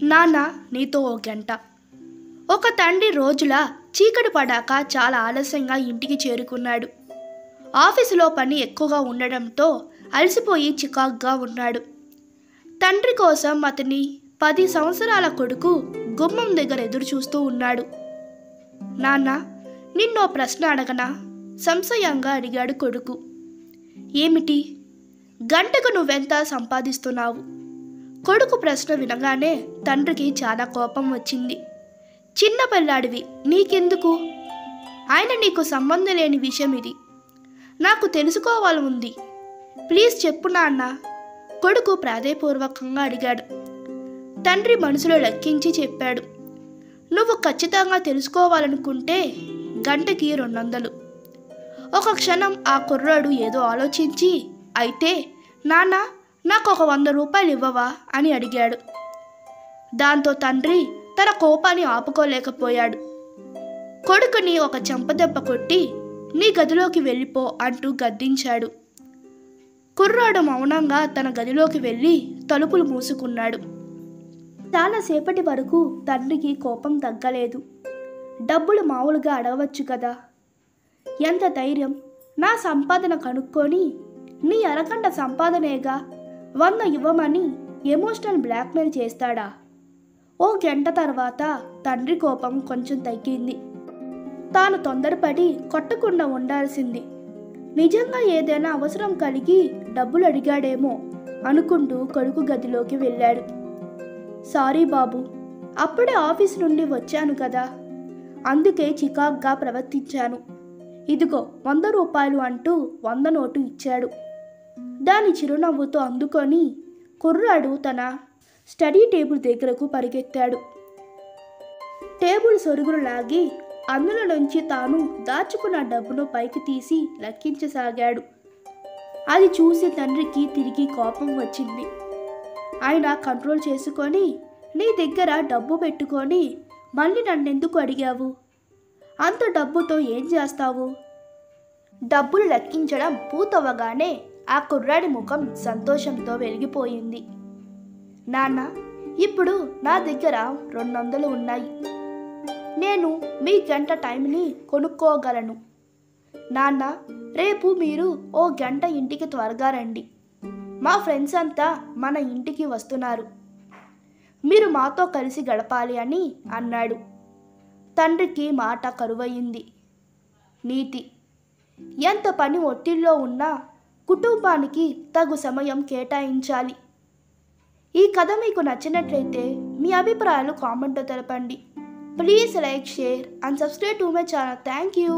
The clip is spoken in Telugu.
నాన్న నీతో ఓ గంట. ఒక తండ్రి రోజులా చీకటి పడాక చాలా ఆలస్యంగా ఇంటికి చేరుకున్నాడు. ఆఫీసులో పని ఎక్కువగా ఉండడంతో అలసిపోయి చికాగ్గా ఉన్నాడు. తండ్రి కోసం అతని 10 సంవత్సరాల కొడుకు గుమ్మం దగ్గర ఎదురు చూస్తూ ఉన్నాడు. నాన్న, నిన్నో ప్రశ్న అడగనా? సంశయంగా అడిగాడు కొడుకు. ఏమిటి? గంటకు నువ్వెంత సంపాదిస్తున్నావు? కొడుకు ప్రశ్న వినగానే తండ్రికి చాలా కోపం వచ్చింది. చిన్న పిల్లాడివి, నీకెందుకు? ఆయన నీకు సంబంధం లేని విషయం ఇది. నాకు తెలుసుకోవాలి ఉంది. ప్లీజ్ చెప్పు నాన్న, కొడుకు ప్రాధేయపూర్వకంగా అడిగాడు. తండ్రి మనసులో లెక్కించి చెప్పాడు. నువ్వు ఖచ్చితంగా తెలుసుకోవాలనుకుంటే గంటకి 200. ఒక క్షణం ఆ కుర్రాడు ఏదో ఆలోచించి, అయితే నాన్న, నాకు ఒక 100 రూపాయలు ఇవ్వవా అని అడిగాడు. దాంతో తండ్రి తన కోపాన్ని ఆపుకోలేకపోయాడు. కొడుకుని ఒక చెంపదెబ్బ కొట్టి నీ గదిలోకి వెళ్ళిపో అంటూ గద్దించాడు. కుర్రాడు మౌనంగా తన గదిలోకి వెళ్ళి తలుపులు మూసుకున్నాడు. చాలాసేపటి వరకు తండ్రికి కోపం తగ్గలేదు. డబ్బులు మామూలుగా అడగవచ్చు కదా, ఎంత ధైర్యం! నా సంపాదన కనుక్కొని నీ అరగంట సంపాదనేగా 100 ఇవ్వమని ఎమోషనల్ బ్లాక్మెయిల్ చేస్తాడా? ఓ గంట తర్వాత తండ్రి కోపం కొంచెం తగ్గింది. తాను తొందరపడి కొట్టకుండా ఉండాల్సింది. నిజంగా ఏదైనా అవసరం కలిగి డబ్బులు అడిగాడేమో అనుకుంటూ కొడుకు గదిలోకి వెళ్ళాడు. సారీ బాబు, అప్పుడే ఆఫీస్ నుండి వచ్చాను కదా, అందుకే చికాగ్గా ప్రవర్తించాను. ఇదిగో 100 రూపాయలు అంటూ 100 నోటు ఇచ్చాడు. దాని చిరునవ్వుతో అందుకొని కుర్రాడు తన స్టడీ టేబుల్ దగ్గరకు పరిగెత్తాడు. టేబుల్ సొరుగులు లాగి అందులో నుంచి తాను దాచుకున్న డబ్బును పైకి తీసి లెక్కించసాగాడు. అది చూసి తండ్రికి తిరిగి కోపం వచ్చింది. ఆయన కంట్రోల్ చేసుకొని, నీ దగ్గర డబ్బు పెట్టుకొని మళ్ళీ నన్నెందుకు అడిగావు? అంత డబ్బుతో ఏం చేస్తావు? డబ్బులు లెక్కించడం పూర్తవగానే ఆ కుర్రాడి ముఖం సంతోషంతో వెలిగిపోయింది. నాన్న, ఇప్పుడు నా దగ్గర 200 ఉన్నాయి. నేను మీ గంట టైంని కొనుక్కోగలను. నాన్న, రేపు మీరు ఓ గంట ఇంటికి త్వరగా రండి. మా ఫ్రెండ్స్ అంతా మన ఇంటికి వస్తున్నారు. మీరు మాతో కలిసి గడపాలి అని అన్నాడు. తండ్రికి మాట కరువయింది. నీతి: ఎంత పని ఒత్తిడిలో ఉన్నా కుటుంబానికి తగు సమయం కేటాయించాలి. ఈ కథ మీకు నచ్చినట్లయితే మీ అభిప్రాయాలు కామెంట్లో తెలపండి. Please like, share and subscribe to my channel. Thank you.